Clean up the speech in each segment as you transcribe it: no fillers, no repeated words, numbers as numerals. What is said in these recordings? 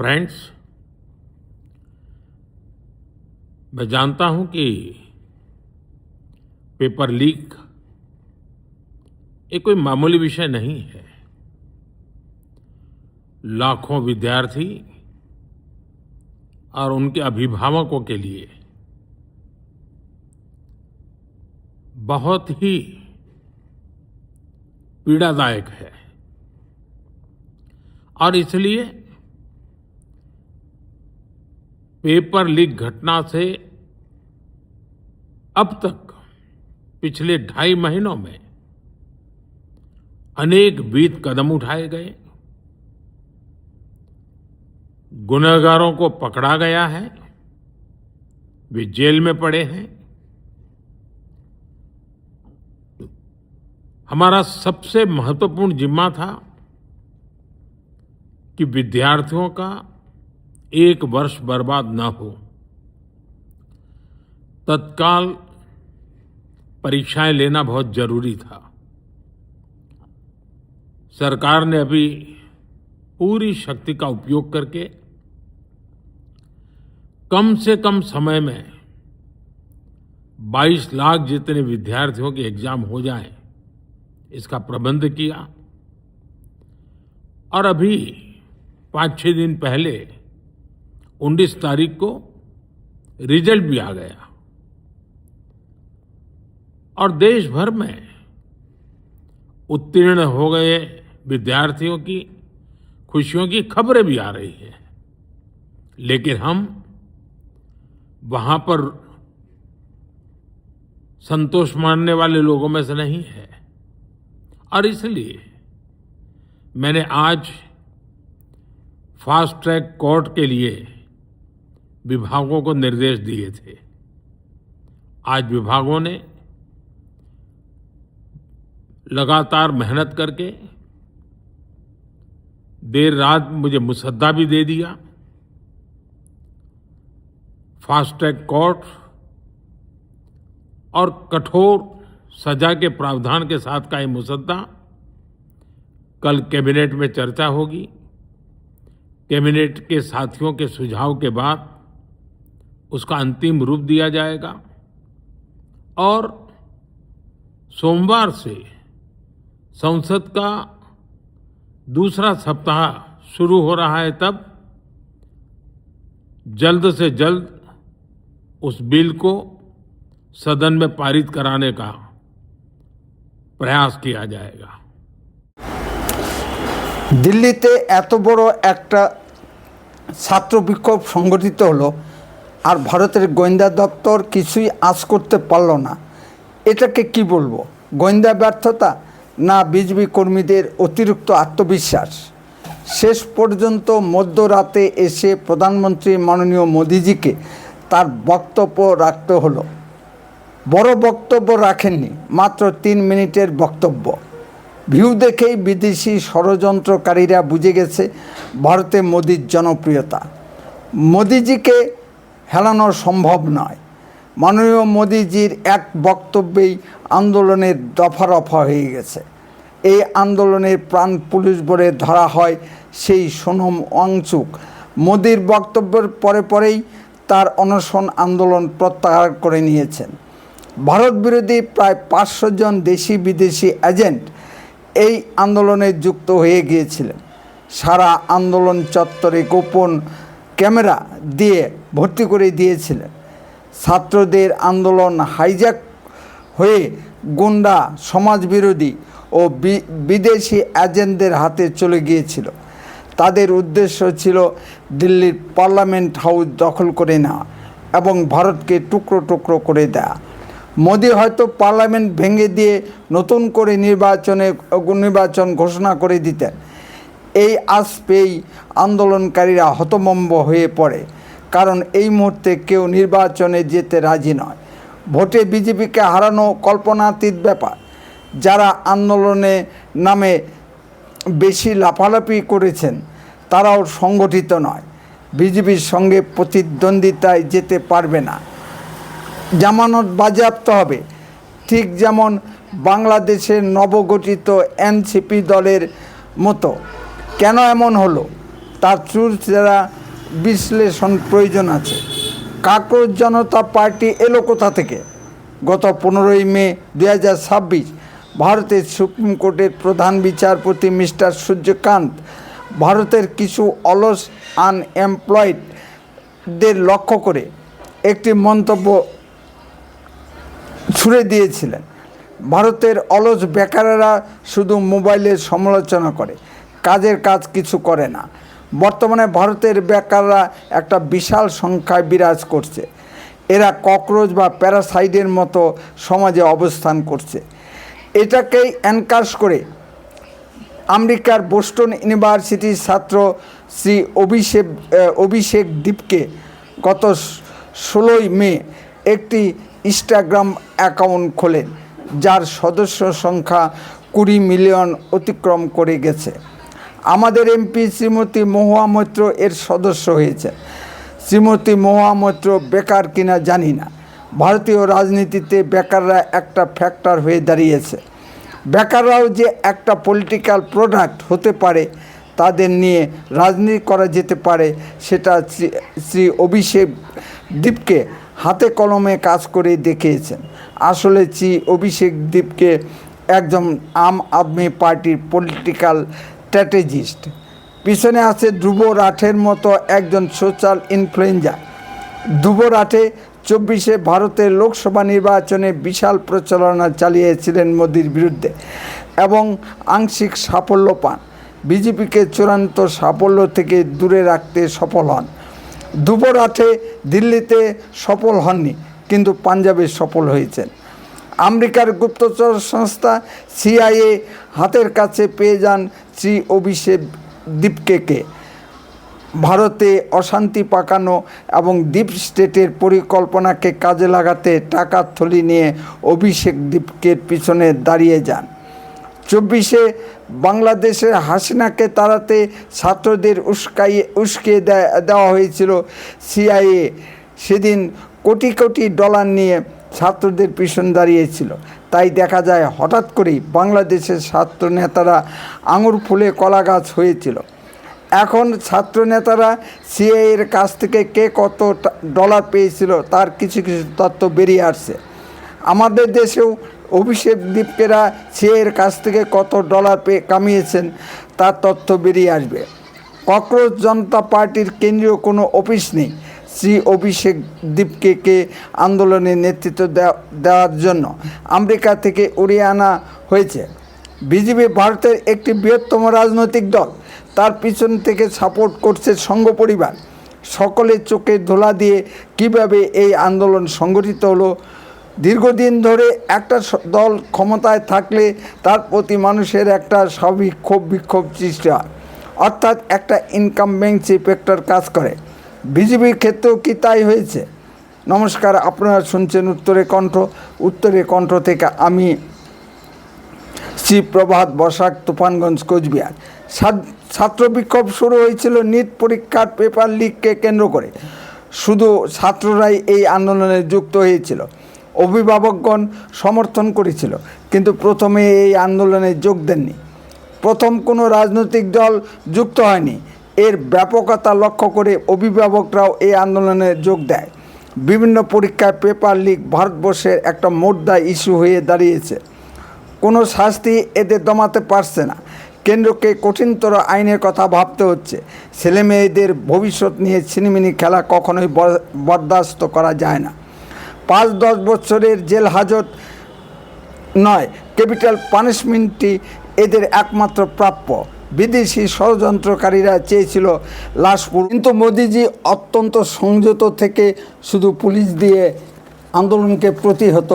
Friends, मैं जानता हूं कि पेपर लीक ये कोई मामूली विषय नहीं है। लाखों विद्यार्थी और उनके अभिभावकों के लिए बहुत ही पीड़ादायक है और इसलिए पेपर लीक घटना से अब तक पिछले 2.5 महीनों में अनेक विध कदम उठाए गए, गुनहगारों को पकड़ा गया है, वे जेल में पड़े हैं। हमारा सबसे महत्वपूर्ण जिम्मा था कि विद्यार्थियों का 1 वर्ष बर्बाद न हो। तत्काल परीक्षाएं लेना बहुत जरूरी था। सरकार ने अभी पूरी शक्ति का उपयोग करके कम से कम समय में 22 लाख जितने विद्यार्थियों के एग्जाम हो जाएं, इसका प्रबंध किया। और अभी 5-6 दिन पहले 19 तारीख को रिजल्ट भी आ गया और देश भर में उत्तीर्ण हो गए विद्यार्थियों की खुशियों की खबरें भी आ रही हैं। लेकिन हम वहां पर संतोष मानने वाले लोगों में से नहीं है और इसलिए मैंने आज फास्ट ट्रैक कोर्ट के लिए विभागों को निर्देश दिए थे। आज विभागों ने लगातार मेहनत करके देर रात मुझे मुसद्दा भी दे दिया। फास्ट ट्रैक कोर्ट और कठोर सजा के प्रावधान के साथ का ये मुसद्दा कल कैबिनेट में चर्चा होगी। कैबिनेट के साथियों के सुझाव के बाद उसका अंतिम रूप दिया जाएगा और सोमवार से संसद का दूसरा सप्ताह शुरू हो रहा है। तब जल्द से जल्द उस बिल को सदन में पारित कराने का प्रयास किया जाएगा। দিল্লিতে এত বড় একটা ছাত্র বিক্ষোভ সংগঠিত হলো আর ভারতের গোয়েন্দা দপ্তর কিছুই আঁচ করতে পারল না। এটাকে কি বলবো? গোয়েন্দা ব্যর্থতা না বিজেপি কর্মীদের অতিরিক্ত আত্মবিশ্বাস? শেষ পর্যন্ত মধ্যরাতে এসে প্রধানমন্ত্রী মাননীয় মোদিজিকে তার বক্তব্য রাখতে হলো। বড় বক্তব্য রাখেননি, মাত্র 3 মিনিটের বক্তব্য। ভিউ দেখেই বিদেশি ষড়যন্ত্রকারীরা বুঝে গেছে ভারতে মোদির জনপ্রিয়তা। মোদিজিকে হেলানো সম্ভব নয়। মাননীয় মোদিজির এক বক্তব্যেই আন্দোলনের দফা রফা হয়ে গেছে। এই আন্দোলনের প্রাণ পুলিশ বলে ধরা হয় সেই সোনম ওয়াংচুক। মোদির বক্তব্যের পরেই তার অনশন আন্দোলন প্রত্যাহার করে নিয়েছেন। ভারত বিরোধী প্রায় 500 জন দেশি বিদেশি এজেন্ট এই আন্দোলনে যুক্ত হয়ে গিয়েছিলেন। সারা আন্দোলন চত্বরে গোপন ক্যামেরা দিয়ে ভর্তি করে দিয়েছিলেন। ছাত্রদের আন্দোলন হাইজ্যাক হয়ে গুন্ডা, সমাজবিরোধী ও বিদেশি এজেন্টদের হাতে চলে গিয়েছিল। তাদের উদ্দেশ্য ছিল দিল্লির পার্লামেন্ট হাউস দখল করে নেওয়া এবং ভারতকে টুকরো টুকরো করে দেওয়া। মোদি হয়তো পার্লামেন্ট ভেঙে দিয়ে নতুন করে নির্বাচন ঘোষণা করে দিতেন। এই আশ পেয়েই আন্দোলনকারীরা হতভম্ব হয়ে পড়ে, কারণ এই মুহূর্তে কেউ নির্বাচনে যেতে রাজি নয়। ভোটে বিজেপিকে হারানো কল্পনাতীত ব্যাপার। যারা আন্দোলনে নামে বেশি লাফালাফি করেছেন তারাও সংগঠিত নয়, বিজেপির সঙ্গে প্রতিদ্বন্দ্বিতায় যেতে পারবে না। জামানত বাজেয়াপ্ত হবে, ঠিক যেমন বাংলাদেশের নবগঠিত এনসিপি দলের মতো। কেন এমন হলো? তার চুলচেরা বিশ্লেষণ প্রয়োজন আছে। কাকরোচ জনতা পার্টি এলো কোথা থেকে? গত 15ই মে 2026 ভারতের সুপ্রিম কোর্টের প্রধান বিচারপতি মিস্টার সূর্যকান্ত ভারতের কিছু অলস আনএমপ্লয়েডদের লক্ষ্য করে একটি মন্তব্য ছুড়ে দিয়েছিলেন। ভারতের অলস বেকারেরা শুধু মোবাইলের সমালোচনা করে, কাজের কাজ কিছু করে না। বর্তমানে ভারতের বেকাররা একটা বিশাল সংখ্যায় বিরাজ করছে। এরা ককরোচ বা প্যারাসাইটের মতো সমাজে অবস্থান করছে। এটাকেই এনকাশ করে আমেরিকার বোস্টন ইউনিভার্সিটির ছাত্র শ্রী অভিষেক দীপকে গত 16ই মে একটি ইনস্টাগ্রাম অ্যাকাউন্ট খোলেন, যার সদস্য সংখ্যা 20 মিলিয়ন অতিক্রম করে গেছে। আমাদের এমপি শ্রীমতী মহুয়া মৈত্র এর সদস্য হয়েছে। শ্রীমতী মহুয়া মৈত্র বেকার কিনা জানি না। ভারতীয় রাজনীতিতে বেকাররা একটা ফ্যাক্টর হয়ে দাঁড়িয়েছে। বেকাররাও যে একটা পলিটিক্যাল প্রোডাক্ট হতে পারে, তাদের নিয়ে রাজনীতি করা যেতে পারে, সেটা শ্রী অভিষেক দীপকে হাতে কলমে কাজ করে দেখিয়েছেন। আসলে শ্রী অভিষেক দীপকে একজন আম আদমি পার্টির পলিটিক্যাল স্ট্র্যাটেজিস্ট। পিছনে আছে ধ্রুব রাঠের মতো একজন সোশ্যাল ইনফ্লুয়েঞ্জার। ধ্রুব রাঠে 24 ভারতের লোকসভা নির্বাচনে বিশাল প্রচারণা চালিয়েছিলেন মোদির বিরুদ্ধে এবং আংশিক সাফল্য পান। বিজেপিকে চূড়ান্ত সাফল্য থেকে দূরে রাখতে সফল হন। ধ্রুব রাঠে দিল্লিতে সফল হননি, কিন্তু পাঞ্জাবে সফল হয়েছেন। আমেরিকার গুপ্তচর সংস্থা CIA হাতের কাছে পেয়ে যান শ্রী অভিষেক দীপকে। ভারতে অশান্তি পাকানো এবং ডিপ স্টেটের পরিকল্পনাকে কাজে লাগাতে টাকার থলি নিয়ে অভিষেক দীপকের পিছনে দাঁড়িয়ে যান। 24 বাংলাদেশের হাসিনাকে তাড়াতে ছাত্রদের উস্কিয়ে দেওয়া হয়েছিল CIA। সেদিন কোটি কোটি ডলার নিয়ে ছাত্রদের পিছন দাঁড়িয়েছিল। তাই দেখা যায় হঠাৎ করেই বাংলাদেশের ছাত্র নেতারা আঙুর ফুলে কলা গাছ হয়েছিল। এখন ছাত্র নেতারা CIA-এর কাছ থেকে কে কত ডলার পেয়েছিল তার কিছু কিছু তথ্য বেরিয়ে আসছে। আমাদের দেশেও অভিষেক দীপকেরা CIA-এর কাছ থেকে কত ডলার কামিয়েছেন তার তথ্য বেরিয়ে আসবে। ককরোচ জনতা পার্টির কেন্দ্রীয় কোনো অফিস নেই শ্রী অভিষেক দীপকে আন্দোলনে নেতৃত্ব দেওয়ার জন্য আমেরিকা থেকে উড়িয়ে আনা হয়েছে। বিজেপি ভারতের একটি বৃহত্তম রাজনৈতিক দল। তার পিছন থেকে সাপোর্ট করছে সংঘ পরিবার। সকলের চোখে ধোলা দিয়ে কিভাবে এই আন্দোলন সংগঠিত হলো? দীর্ঘদিন ধরে একটা দল ক্ষমতায় থাকলে তার প্রতি মানুষের একটা স্বাভাবিক ক্ষোভ বিক্ষোভ সৃষ্টি হয়, অর্থাৎ একটা ইনকামবেন্সি ফ্যাক্টর কাজ করে। বিজেপির ক্ষেত্রেও কি তাই হয়েছে? নমস্কার, আপনারা শুনছেন উত্তরের কণ্ঠ থেকে আমি শ্রী প্রভাত বসাক, তুফানগঞ্জ, কোচবিহার। ছাত্র বিক্ষোভ শুরু হয়েছিল নিট পরীক্ষার পেপার লিককে কেন্দ্র করে। শুধু ছাত্ররাই এই আন্দোলনে যুক্ত হয়েছিল, অভিভাবকগণ সমর্থন করেছিল, কিন্তু প্রথমে এই আন্দোলনে যোগ দেননি। প্রথম কোনো রাজনৈতিক দল যুক্ত হয়নি। এর ব্যাপকতা লক্ষ্য করে অভিভাবকরাও এই আন্দোলনে যোগ দেয়। বিভিন্ন পরীক্ষায় পেপার লিক ভারতবর্ষের একটা মোদ্দা ইস্যু হয়ে দাঁড়িয়েছে। কোনো শাস্তি এদের দমাতে পারছে না। কেন্দ্রকে কঠিনতর আইনের কথা ভাবতে হচ্ছে। ছেলেমেয়েদের ভবিষ্যৎ নিয়ে ছিনিমিনি খেলা কখনোই বরদাস্ত করা যায় না। 5-10 বছরের জেল হাজত নয়, ক্যাপিটাল পানিশমেন্টই এদের একমাত্র প্রাপ্য। বিদেশি ষড়যন্ত্রকারীরা চেয়েছিল লাশ, কিন্তু মোদিজি অত্যন্ত সংযত থেকে শুধু পুলিশ দিয়ে আন্দোলনকে প্রতিহত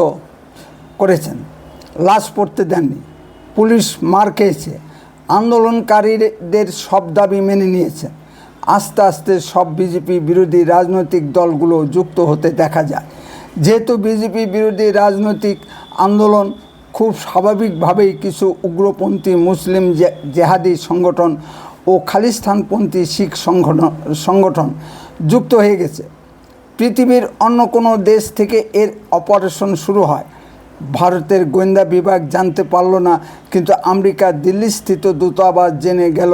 করেছেন। লাশ পড়তে দেননি। পুলিশ মার খেয়েছে। আন্দোলনকারীদের সব দাবি মেনে নিয়েছেন। আস্তে আস্তে সব বিজেপি বিরোধী রাজনৈতিক দলগুলো যুক্ত হতে দেখা যায়। যেহেতু বিজেপি বিরোধী রাজনৈতিক আন্দোলন, খুব স্বাভাবিকভাবেই কিছু উগ্রপন্থী মুসলিম জেহাদি সংগঠন ও খালিস্তানপন্থী শিখ সংগঠন যুক্ত হয়ে গেছে। পৃথিবীর অন্য কোনো দেশ থেকে এর অপারেশন শুরু হয়। ভারতের গোয়েন্দা বিভাগ জানতে পারল না, কিন্তু আমেরিকার দিল্লিস্থিত দূতাবাস জেনে গেল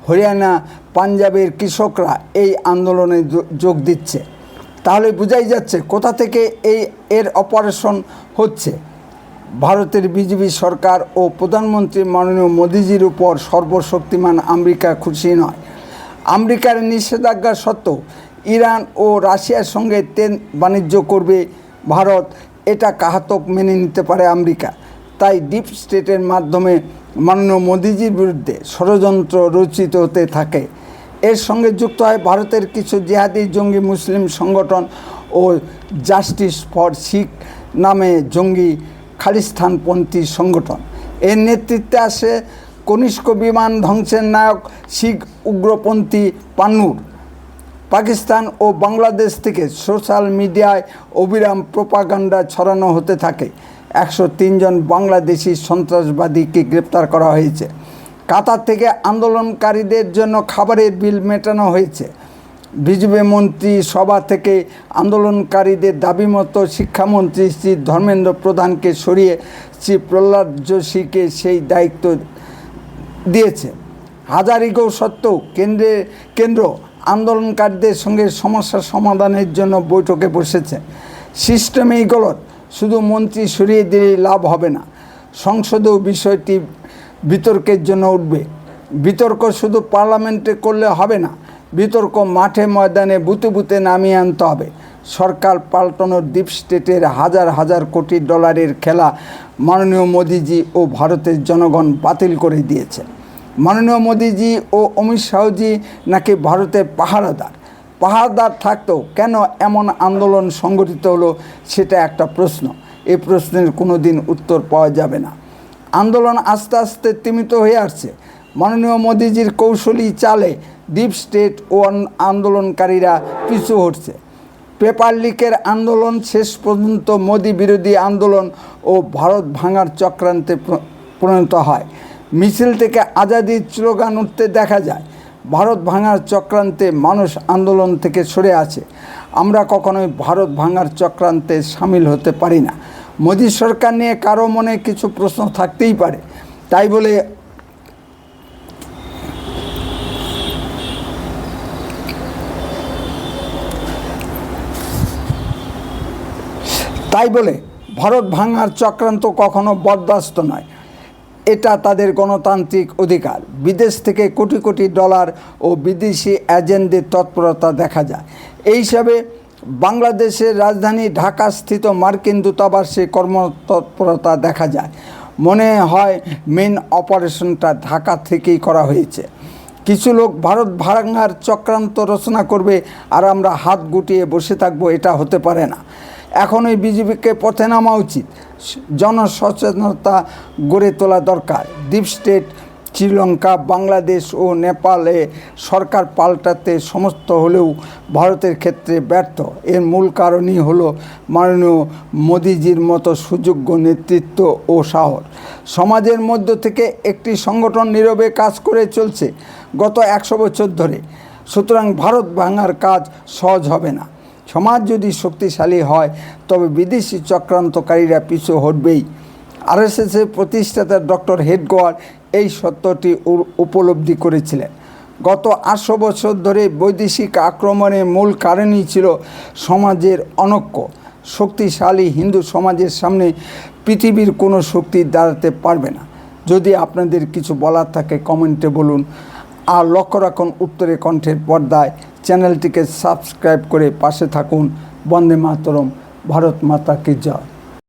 হরিয়ানা পাঞ্জাবের কৃষকরা এই আন্দোলনে যোগ দিচ্ছে। তাহলে বোঝাই যাচ্ছে কোথা থেকে এর অপারেশন হচ্ছে। ভারতের বিজেপি সরকার ও প্রধানমন্ত্রী মাননীয় মোদিজির উপর সর্বশক্তিমান আমেরিকা খুশি নয়। আমেরিকার নিষেধাজ্ঞা সত্ত্বেও ইরান ও রাশিয়ার সঙ্গে তেল বাণিজ্য করবে ভারত, এটা কাহাতক মেনে নিতে পারে আমেরিকা। তাই ডিপ স্টেটের মাধ্যমে মাননীয় মোদিজির বিরুদ্ধে ষড়যন্ত্র রচিত হতে থাকে। এর সঙ্গে যুক্ত হয় ভারতের কিছু জিহাদি জঙ্গি মুসলিম সংগঠন ও জাস্টিস ফর শিখ নামে জঙ্গি খালিস্তানপন্থী সংগঠন। এর নেতৃত্বে আসে কনিষ্ক বিমান ধ্বংসের নায়ক শিখ উগ্রপন্থী পান্নুর। পাকিস্তান ও বাংলাদেশ থেকে সোশ্যাল মিডিয়ায় অবিরাম প্রোপাগান্ডা ছড়ানো হতে থাকে। 103 জন বাংলাদেশি সন্ত্রাসবাদীকে গ্রেপ্তার করা হয়েছে। কাতার থেকে আন্দোলনকারীদের জন্য খাবারের বিল মেটানো হয়েছে। বিজেপি মন্ত্রী সভা থেকে আন্দোলনকারীদের দাবি মতো শিক্ষামন্ত্রী শ্রী ধর্মেন্দ্র প্রধানকে সরিয়ে শ্রী প্রহ্লাদ যোশীকে সেই দায়িত্ব দিয়েছে। হাজারিগো সত্ত্বেও কেন্দ্র আন্দোলনকারীদের সঙ্গে সমস্যা সমাধানের জন্য বৈঠকে বসেছে। সিস্টেমেই গলত, শুধু মন্ত্রী সরিয়ে দিলেই লাভ হবে না, সংসদেও বিষয়টি বিতর্কের জন্য উঠবে। বিতর্ক শুধু পার্লামেন্টে করলে হবে না, বিতর্ক মাঠে ময়দানে বুথে বুথে নামিয়ে আনতে হবে। সরকার পাল্টানোর ডিপ স্টেটের হাজার হাজার কোটি ডলারের খেলা মাননীয় মোদিজি ও ভারতের জনগণ বাতিল করে দিয়েছে। মাননীয় মোদিজি ও অমিত শাহজি নাকি ভারতের পাহারাদার থাকতেও কেন এমন আন্দোলন সংগঠিত হলো, সেটা একটা প্রশ্ন। এই প্রশ্নের কোনো দিন উত্তর পাওয়া যাবে না। আন্দোলন আস্তে আস্তে স্তিমিত হয়ে আসছে। মাননীয় মোদিজির কৌশলী চালে ডিপ স্টেট ও আন্দোলনকারীরা পিছু হটছে। পেপার লিকের আন্দোলন শেষ পর্যন্ত মোদি বিরোধী আন্দোলন ও ভারত ভাঙার চক্রান্তে পরিণত হয়। মিছিল থেকে আজাদির স্লোগান উঠতে দেখা যায়। ভারত ভাঙার চক্রান্তে মানুষ আন্দোলন থেকে সরে আছে। আমরা কখনোই ভারত ভাঙার চক্রান্তে সামিল হতে পারি না। মোদি সরকার নিয়ে কারো মনে কিছু প্রশ্ন থাকতেই পারে, তাই বলে ভারত ভাঙার চক্রান্ত কখনো বরদাস্ত নয়। এটা তাদের গণতান্ত্রিক অধিকার। বিদেশ থেকে কোটি কোটি ডলার ও বিদেশি এজেন্টদের তৎপরতা দেখা যায়। এই হিসাবে বাংলাদেশের রাজধানী ঢাকাস্থিত মার্কিন দূতাবাসে কর্মতৎপরতা দেখা যায়। মনে হয় মেন অপারেশনটা ঢাকা থেকেই করা হয়েছে। কিছু লোক ভারত ভাঙার চক্রান্ত রচনা করবে আর আমরা হাত গুটিয়ে বসে থাকবো, এটা হতে পারে না। এখনই বিজেপিকে পথে নামা উচিত। জনসচেতনতা গড়ে তোলা দরকার। ডিপ স্টেট শ্রীলঙ্কা, বাংলাদেশ ও নেপালে সরকার পাল্টাতে সমস্ত হলেও ভারতের ক্ষেত্রে ব্যর্থ। এর মূল কারণই হলো মাননীয় মোদিজির মতো সুযোগ্য নেতৃত্ব ও সাহস। সমাজের মধ্য থেকে একটি সংগঠন নীরবে কাজ করে চলছে গত 100 বছর ধরে। সুতরাং ভারত ভাঙার কাজ সহজ হবে না। সমাজ যদি শক্তিশালী হয় তবে বিদেশি চক্রান্তকারীরা পিছু হটবেই। আরএসএসের প্রতিষ্ঠাতা ডক্টর হেডগেওয়ার এই সত্যটি উপলব্ধি করেছিলেন। গত 800 বছর ধরে বৈদেশিক আক্রমণের মূল কারণই ছিল সমাজের অনৈক্য। শক্তিশালী হিন্দু সমাজের সামনে পৃথিবীর কোনো শক্তি দাঁড়াতে পারবে না। যদি আপনাদের কিছু বলার থাকে কমেন্টে বলুন। আর লক্ষ্য রাখুন উত্তরে কণ্ঠের পর্দায়। চ্যানেলটিকে সাবস্ক্রাইব করে পাশে থাকুন। বন্দে মাতরম। ভারত মাতা কি জয়।